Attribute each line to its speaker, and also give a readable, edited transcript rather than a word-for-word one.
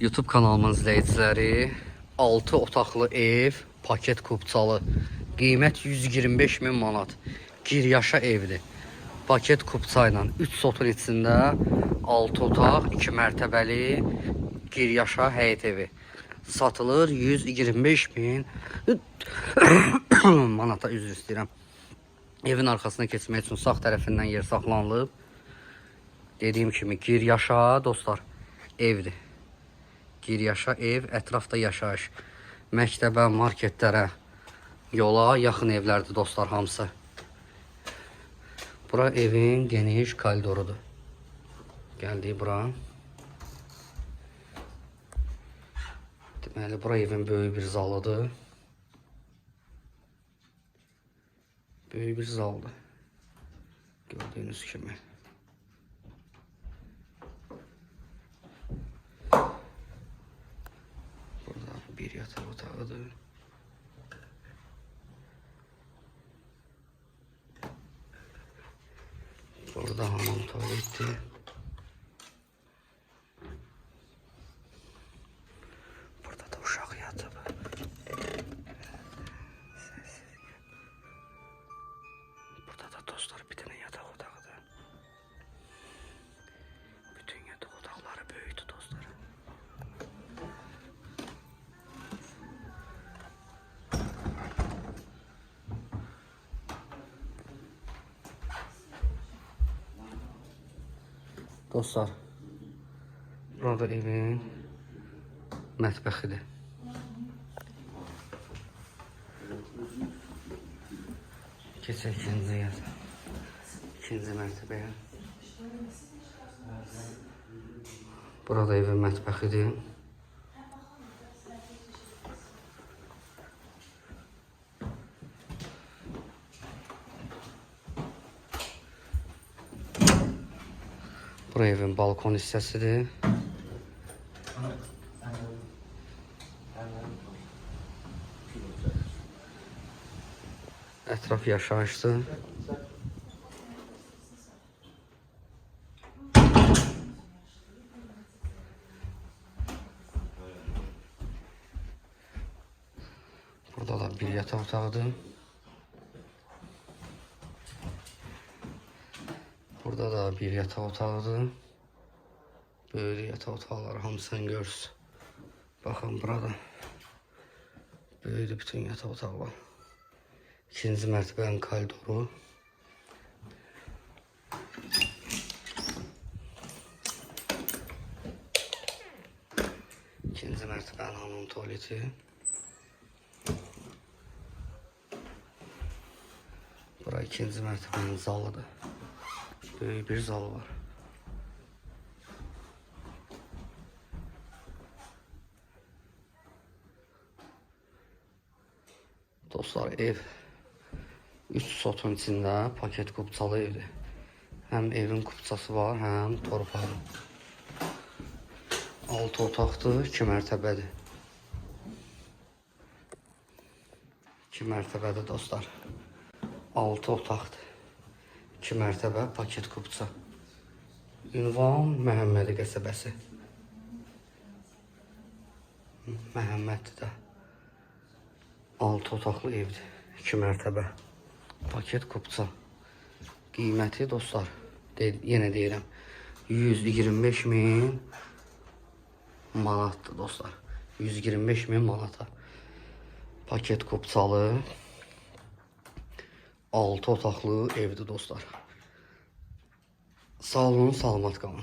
Speaker 1: YouTube kanalımın izləyiciləri, 6 otaqlı ev, paket kupçalı, qiymət 125.000 manat, giryaşa evdir. Paket kupça ilə 3 sotun içində 6 otaq, 2 mərtəbəli, giryaşa həyət evi. Satılır 125.000 manata, üzr istəyirəm. Evin arxasına keçmək üçün sağ tərəfindən yer saxlanılıb. Dediyim kimi giryaşa dostlar evdir. Giryaşa ev, ətrafda yaşayış, məktəbə, marketlərə, yola yaxın evlərdir dostlar hamısı. Bura evin geniş koridorudur. Gəldik bura. Deməli, bura evin böyük bir zalıdır. Böyük bir zaldır. Gördüyünüz kimi. Burada bir yatak otağıdır. Burada hamam tuvaleti. Burada da uşaq yatıb. Burada da dostlar bir tane yatak otağıdır. Bütün yatak otaqları böyükdür dostlar. Dostlar, burada evin mətbəxidir. Keçək ikinci mərtəbəyə. Burada evin mətbəxidir. Bura evin balkon hissəsidir. Ətraf yaşayışdır. Burada da bir yatak otağıdır. Burada da bir yatak otağıdır. Böyle yatak otaqları hamısını görürsünüz. Baxın burada. Böyüdür bütün yatak otaqlar. İkinci mərtəbənin koridoru. İkinci mərtəbənin hamam tuvaleti. Bura ikinci mərtəbənin zalıdır. Böyük bir zalı var. Dostlar, ev 3 sotun içində paket kupçalı evdir. Həm evin kupçası var, həm torpağı. 6 otaqdır, 2 mərtəbədir. 2 mərtəbədir dostlar. 6 otaqdır. 2 mərtəbə paket kupça. Ünvan Məhəmmədi qəsəbəsi. Məhəmməddir də. 6 otaqlı evdir. 2 mərtəbə. Paket kupça. Qiyməti dostlar, yenə deyirəm, 125.000 manatdır dostlar. 125.000 manata. Paket kupçalı 6 otaqlı evdir dostlar. Sağ olun, salamat qalın.